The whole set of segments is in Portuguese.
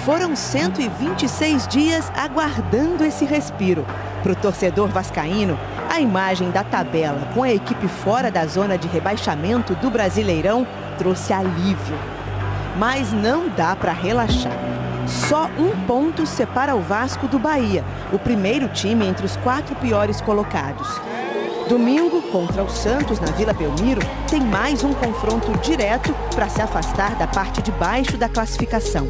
Foram 126 dias aguardando esse respiro. Para o torcedor vascaíno, a imagem da tabela com a equipe fora da zona de rebaixamento do Brasileirão trouxe alívio. Mas não dá para relaxar. Só um ponto separa o Vasco do Bahia, o primeiro time entre os 4 piores colocados. Domingo, contra o Santos, na Vila Belmiro, tem mais um confronto direto para se afastar da parte de baixo da classificação.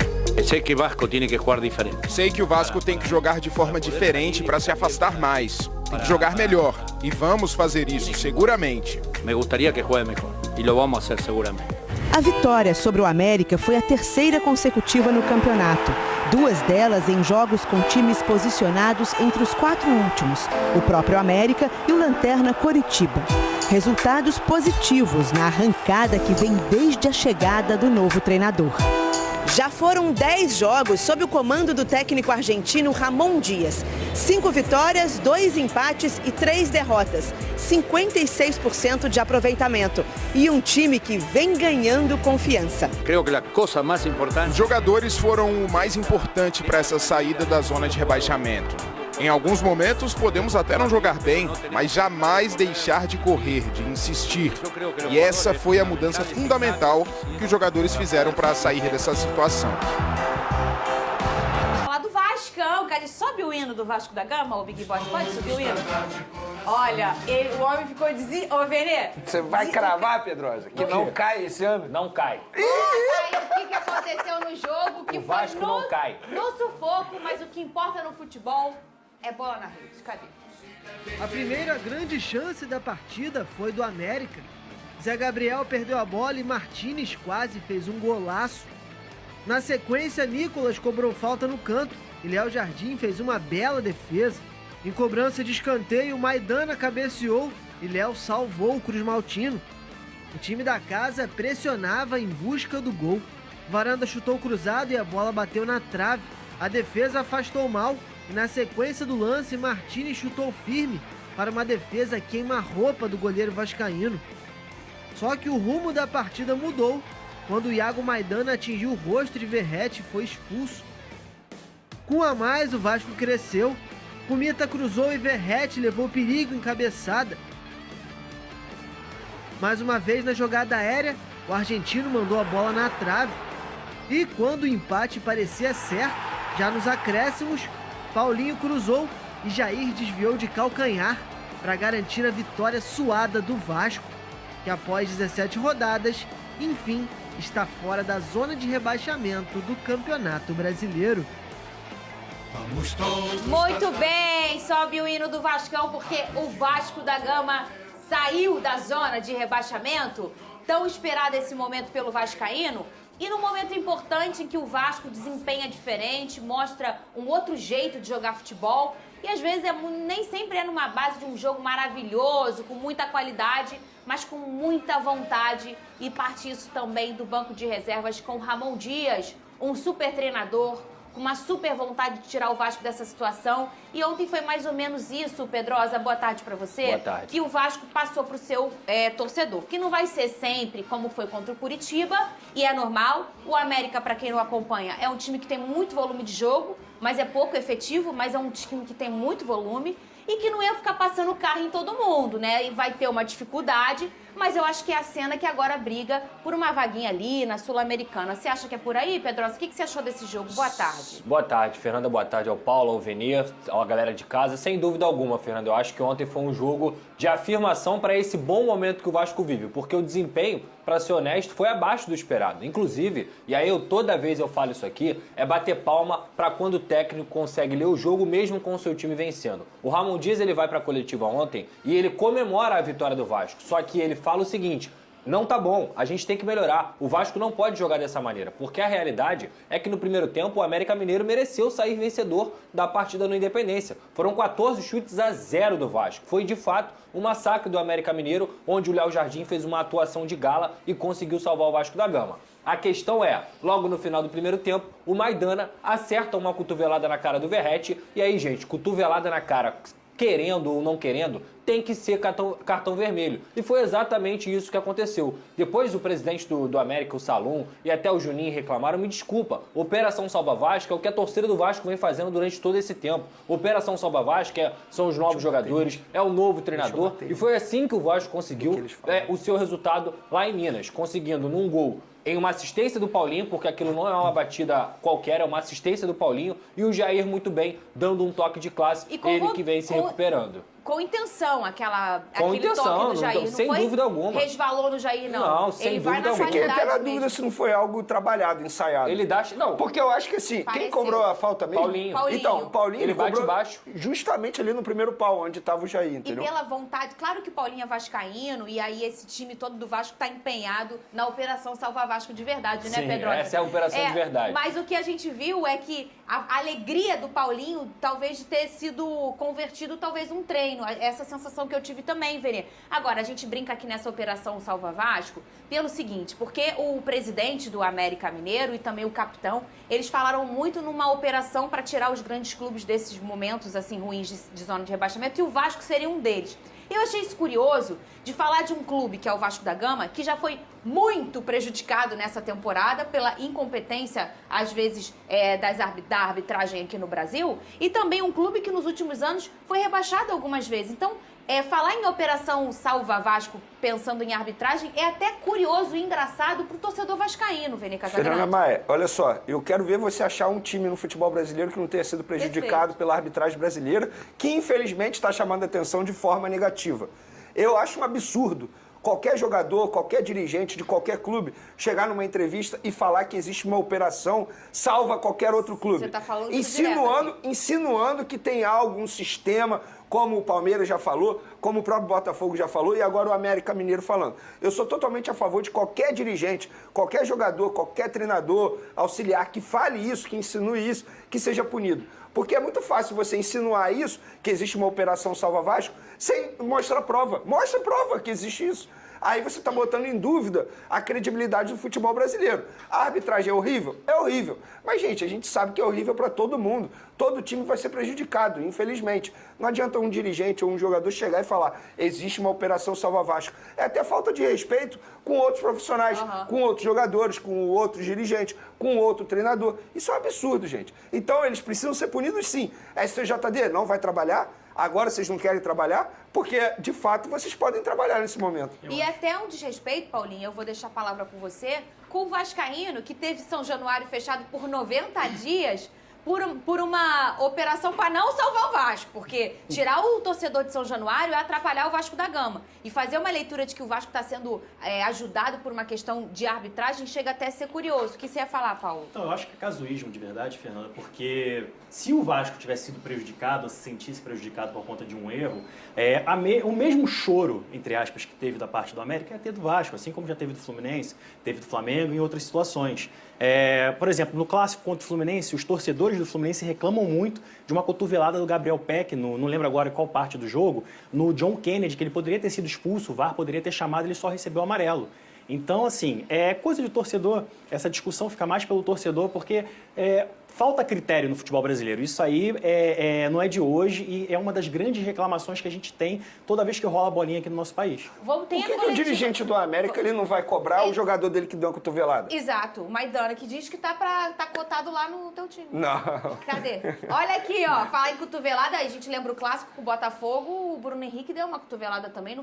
Sei que o Vasco tem que jogar diferente. Sei que o Vasco tem que jogar de forma diferente para se afastar mais. Tem que jogar melhor. E vamos fazer isso, seguramente. Me gostaria que jogue melhor. E lo vamos fazer seguramente. A vitória sobre o América foi a terceira consecutiva no campeonato. 2 delas em jogos com times posicionados entre os 4 últimos, o próprio América e o Lanterna Coritiba. Resultados positivos na arrancada que vem desde a chegada do novo treinador. Já foram 10 jogos sob o comando do técnico argentino Ramon Dias. 5 vitórias, 2 empates e 3 derrotas. 56% de aproveitamento. E um time que vem ganhando confiança. Creio que a coisa mais importante... Os jogadores foram o mais importante para essa saída da zona de rebaixamento. Em alguns momentos podemos até não jogar bem, mas jamais deixar de correr, de insistir. E essa foi a mudança fundamental que os jogadores fizeram para sair dessa situação. Falar do Vascão, cara, sobe o hino do Vasco da Gama, o Big Boss, pode subir o hino? Olha, o homem ficou Ô, Venê. Você vai cravar, Pedrosa, que não cai esse ano? Não cai. O que aconteceu no jogo? Que o Vasco não cai. No sufoco, mas o que importa no futebol é bola na rede. Cadê? A primeira grande chance da partida foi do América. Zé Gabriel perdeu a bola e Martínez quase fez um golaço. Na sequência, Nicolas cobrou falta no canto e Léo Jardim fez uma bela defesa. Em cobrança de escanteio, Maidana cabeceou e Léo salvou o Cruz Maltino. O time da casa pressionava em busca do gol. Varanda chutou cruzado e a bola bateu na trave. A defesa afastou mal. E na sequência do lance, Martínez chutou firme para uma defesa queima-roupa do goleiro vascaíno. Só que o rumo da partida mudou quando o Iago Maidana atingiu o rosto de Verratti e foi expulso. Com a mais, o Vasco cresceu. Pumita cruzou e Verratti levou perigo em cabeçada. Mais uma vez na jogada aérea, o argentino mandou a bola na trave. E quando o empate parecia certo, já nos acréscimos, Paulinho cruzou e Jair desviou de calcanhar para garantir a vitória suada do Vasco, que após 17 rodadas, enfim, está fora da zona de rebaixamento do Campeonato Brasileiro. Muito bem, sobe o hino do Vascão, porque o Vasco da Gama saiu da zona de rebaixamento. Tão esperado esse momento pelo vascaíno. E num momento importante em que o Vasco desempenha diferente, mostra um outro jeito de jogar futebol. E às vezes nem sempre é numa base de um jogo maravilhoso, com muita qualidade, mas com muita vontade. E parte isso também do banco de reservas com Ramon Dias, um super treinador, com uma super vontade de tirar o Vasco dessa situação. E ontem foi mais ou menos isso, Pedrosa. Boa tarde pra você. Boa tarde. Que o Vasco passou pro seu torcedor. Que não vai ser sempre como foi contra o Curitiba, e é normal. O América, pra quem não acompanha, é um time que tem muito volume de jogo, mas é pouco efetivo, mas é um time que tem muito volume e que não ia ficar passando o carro em todo mundo, né? E vai ter uma dificuldade, mas eu acho que é a cena que agora briga por uma vaguinha ali na Sul-Americana. Você acha que é por aí, Pedrosa? O que você achou desse jogo? Boa tarde. Boa tarde, Fernanda. Boa tarde ao Paulo, ao Venir, à galera de casa. Sem dúvida alguma, Fernanda, eu acho que ontem foi um jogo de afirmação para esse bom momento que o Vasco vive, porque o desempenho, para ser honesto, foi abaixo do esperado. Inclusive, e aí toda vez eu falo isso aqui, é bater palma para quando o técnico consegue ler o jogo mesmo com o seu time vencendo. O Ramon Dias, ele vai para a coletiva ontem e ele comemora a vitória do Vasco, só que ele fala o seguinte: não tá bom, a gente tem que melhorar. O Vasco não pode jogar dessa maneira, porque a realidade é que no primeiro tempo o América Mineiro mereceu sair vencedor da partida no Independência. Foram 14 chutes a 0 do Vasco. Foi de fato um massacre do América Mineiro, onde o Léo Jardim fez uma atuação de gala e conseguiu salvar o Vasco da Gama. A questão é, logo no final do primeiro tempo, o Maidana acerta uma cotovelada na cara do Verratti, e aí, gente, cotovelada na cara querendo ou não querendo, tem que ser cartão vermelho. E foi exatamente isso que aconteceu. Depois o presidente do América, o Salum, e até o Juninho reclamaram, me desculpa, Operação Salva Vasco é o que a torcida do Vasco vem fazendo durante todo esse tempo. Operação Salva Vasco são os novos jogadores, é o novo treinador, e foi assim que o Vasco conseguiu o seu resultado lá em Minas, conseguindo num gol em uma assistência do Paulinho, porque aquilo não é uma batida qualquer, é uma assistência do Paulinho, e o Jair muito bem, dando um toque de classe, ele que vem se recuperando. Com intenção, aquele toque do Jair. Sem dúvida alguma. Resvalou no Jair, não. Não, sem ele vai dúvida na alguma. Fiquei até na qualidade dúvida mesmo. se não foi algo trabalhado, ensaiado. Ele dá... Não. Porque eu acho que assim, Pareceu. quem cobrou a falta mesmo? Paulinho. Então, o Paulinho Ele bate cobrou baixo. justamente ali no primeiro pau, onde estava o Jair, E entendeu? pela vontade, claro que o Paulinho é vascaíno, e aí esse time todo do Vasco está empenhado na Operação Salva Vasco de verdade, né, Sim, Pedrosa? essa é a operação de verdade. Mas o que a gente viu é que a alegria do Paulinho, talvez de ter sido convertido, talvez um treino. Essa sensação que eu tive também, Vene. Agora, a gente brinca aqui nessa Operação Salva Vasco pelo seguinte, porque o presidente do América Mineiro e também o capitão, eles falaram muito numa operação para tirar os grandes clubes desses momentos assim ruins de zona de rebaixamento, e o Vasco seria um deles. Eu achei isso curioso de falar de um clube, que é o Vasco da Gama, que já foi muito prejudicado nessa temporada pela incompetência, às vezes, da arbitragem aqui no Brasil, e também um clube que nos últimos anos foi rebaixado algumas vezes. Então, falar em Operação Salva Vasco pensando em arbitragem é até curioso e engraçado pro torcedor vascaíno, Vene Casagrande. Fernanda Maia, olha só, eu quero ver você achar um time no futebol brasileiro que não tenha sido prejudicado pela arbitragem brasileira, que infelizmente está chamando a atenção de forma negativa. Eu acho um absurdo qualquer jogador, qualquer dirigente de qualquer clube chegar numa entrevista e falar que existe uma operação salva qualquer outro clube. Você tá falando insinuando que tem algum sistema, como o Palmeiras já falou, como o próprio Botafogo já falou e agora o América Mineiro falando. Eu sou totalmente a favor de qualquer dirigente, qualquer jogador, qualquer treinador, auxiliar que fale isso, que insinue isso, que seja punido. Porque é muito fácil você insinuar isso, que existe uma operação Salva Vasco, sem mostrar prova. Mostra prova que existe isso. Aí você está botando em dúvida a credibilidade do futebol brasileiro. A arbitragem é horrível? É horrível. Mas, gente, a gente sabe que é horrível para todo mundo. Todo time vai ser prejudicado, infelizmente. Não adianta um dirigente ou um jogador chegar e falar existe uma operação Salva Vasco. É até falta de respeito com outros profissionais, com outros jogadores, com outros dirigentes, com outro treinador. Isso é um absurdo, gente. Então, eles precisam ser punidos, sim. A STJD não vai trabalhar. Agora vocês não querem trabalhar, porque, de fato, vocês podem trabalhar nesse momento. E até um desrespeito, Paulinho, eu vou deixar a palavra com você, com o vascaíno, que teve São Januário fechado por 90 dias por uma operação para não salvar o Vasco, porque tirar o torcedor de São Januário é atrapalhar o Vasco da Gama. E fazer uma leitura de que o Vasco está sendo ajudado por uma questão de arbitragem chega até a ser curioso. O que você ia falar, Paulo? Então, eu acho que é casuísmo de verdade, Fernanda, porque se o Vasco tivesse sido prejudicado, ou se sentisse prejudicado por conta de um erro, o mesmo choro, entre aspas, que teve da parte do América, ia ter do Vasco, assim como já teve do Fluminense, teve do Flamengo e em outras situações. Por exemplo, no clássico contra o Fluminense, os torcedores do Fluminense reclamam muito de uma cotovelada do Gabriel Peck, não lembro agora qual parte do jogo, no John Kennedy, que ele poderia ter sido expulso, o VAR poderia ter chamado, ele só recebeu o amarelo. Então, assim, é coisa de torcedor, essa discussão fica mais pelo torcedor, porque falta critério no futebol brasileiro. Isso aí não é de hoje e é uma das grandes reclamações que a gente tem toda vez que rola a bolinha aqui no nosso país. Por que o dirigente do América ele não vai cobrar o jogador dele que deu uma cotovelada? Exato. O Maidana que diz que tá cotado lá no teu time. Não. Cadê? Olha aqui, ó. Fala em cotovelada, aí a gente lembra o clássico com o Botafogo, o Bruno Henrique deu uma cotovelada também,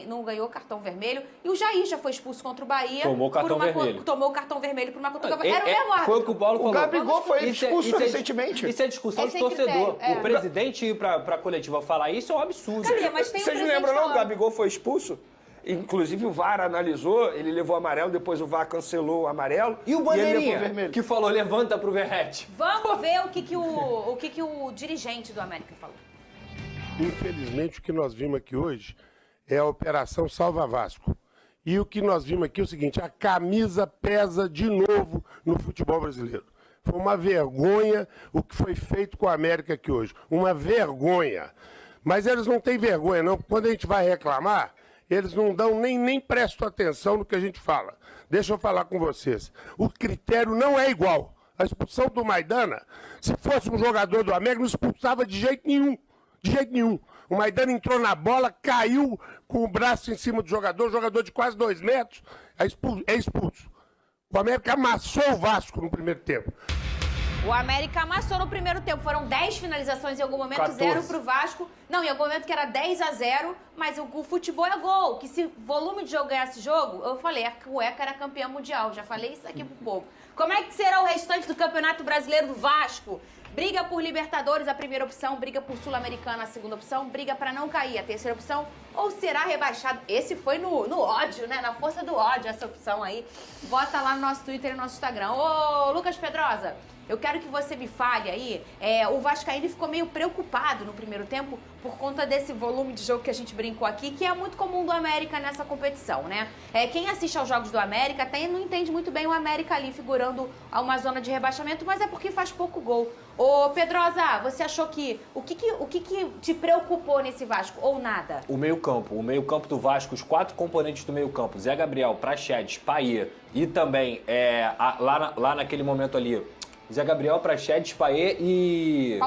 não ganhou cartão vermelho. E o Jair já foi expulso contra o Bahia. Tomou o cartão vermelho. Tomou o cartão vermelho por uma cotovelada. Era o mesmo árbitro. Foi o que o Paulo falou. O Gabigol foi expulso recentemente. Isso é discussão de torcedor. O presidente ir pra coletiva falar isso é um absurdo. Mas tem Vocês não lembram, não? O Gabigol foi expulso? Inclusive o VAR analisou, ele levou amarelo, depois o VAR cancelou o amarelo. E o ele Bandeirinha, levou vermelho. que falou levanta pro Verrete. Vamos ver o que o dirigente do América falou. Infelizmente, o que nós vimos aqui hoje é a Operação Salva Vasco. E o que nós vimos aqui é o seguinte, a camisa pesa de novo no futebol brasileiro. Foi uma vergonha o que foi feito com a América aqui hoje. Uma vergonha. Mas eles não têm vergonha, não. Quando a gente vai reclamar, eles não dão nem prestam atenção no que a gente fala. Deixa eu falar com vocês. O critério não é igual. A expulsão do Maidana, se fosse um jogador do América, não expulsava de jeito nenhum. De jeito nenhum. O Maidana entrou na bola, caiu com o braço em cima do jogador de quase 2 metros, é expulso. O América amassou o Vasco no primeiro tempo. O América amassou no primeiro tempo. Foram 10 finalizações em algum momento, 14. 0 pro Vasco. Não, em algum momento que era 10-0, mas o futebol é gol. Que se volume de jogo ganhasse jogo, eu falei, a cueca era campeã mundial. Já falei isso aqui pro povo. Como é que será o restante do Campeonato Brasileiro do Vasco? Briga por Libertadores, a primeira opção, briga por Sul-Americana, a segunda opção, briga pra não cair, a terceira opção, ou será rebaixado? Esse foi no ódio, né? Na força do ódio, essa opção aí. Bota lá no nosso Twitter e no nosso Instagram. Ô, Lucas Pedrosa, eu quero que você me fale aí, o Vascaíno ficou meio preocupado no primeiro tempo por conta desse volume de jogo que a gente brincou aqui, que é muito comum do América nessa competição, né? Quem assiste aos jogos do América até não entende muito bem o América ali figurando a uma zona de rebaixamento, mas é porque faz pouco gol. Ô, Pedrosa, você achou que... O que te preocupou nesse Vasco, ou nada? O meio-campo do Vasco, os 4 componentes do meio-campo, Zé Gabriel, Praxedes, Payet e também lá naquele momento ali, Zé Gabriel, Praxedes, Payet e...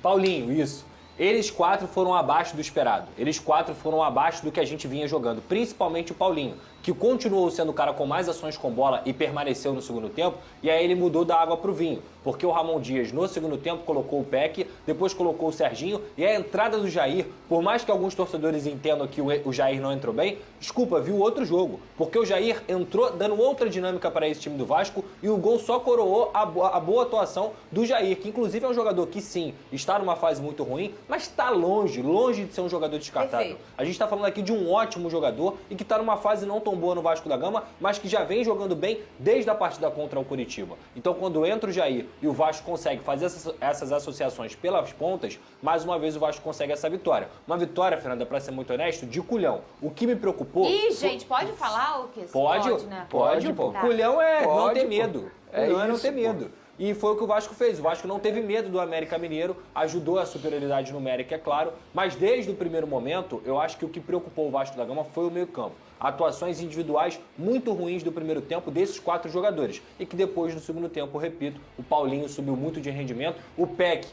Paulinho, isso. Eles 4 foram abaixo do esperado. Eles 4 foram abaixo do que a gente vinha jogando. Principalmente o Paulinho, que continuou sendo o cara com mais ações com bola e permaneceu no segundo tempo. E aí ele mudou da água pro vinho. Porque o Ramon Dias, no segundo tempo, colocou o Peck, depois colocou o Serginho. E a entrada do Jair, por mais que alguns torcedores entendam que o Jair não entrou bem, desculpa, viu outro jogo. Porque o Jair entrou dando outra dinâmica para esse time do Vasco e o gol só coroou a boa atuação do Jair, que inclusive é um jogador que sim, está numa fase muito ruim, mas está longe de ser um jogador descartável. Perfeito. A gente está falando aqui de um ótimo jogador e que está numa fase não tão boa no Vasco da Gama, mas que já vem jogando bem desde a partida contra o Curitiba. Então, quando entra o Jair e o Vasco consegue fazer essas associações pelas pontas, mais uma vez o Vasco consegue essa vitória. Uma vitória, Fernanda, para ser muito honesto, de culhão. O que me preocupou... Ih, gente, pode falar o que? Pode, né? pode, pô. Tá. Culhão é Pode, não ter pô. medo. É Culhão é não isso, ter pô. medo. E foi o que o Vasco fez. O Vasco não teve medo do América Mineiro, ajudou a superioridade numérica, é claro, mas desde o primeiro momento, eu acho que o que preocupou o Vasco da Gama foi o meio-campo. Atuações individuais muito ruins do primeiro tempo desses 4 jogadores. E que depois, no segundo tempo, repito, o Paulinho subiu muito de rendimento, o Peck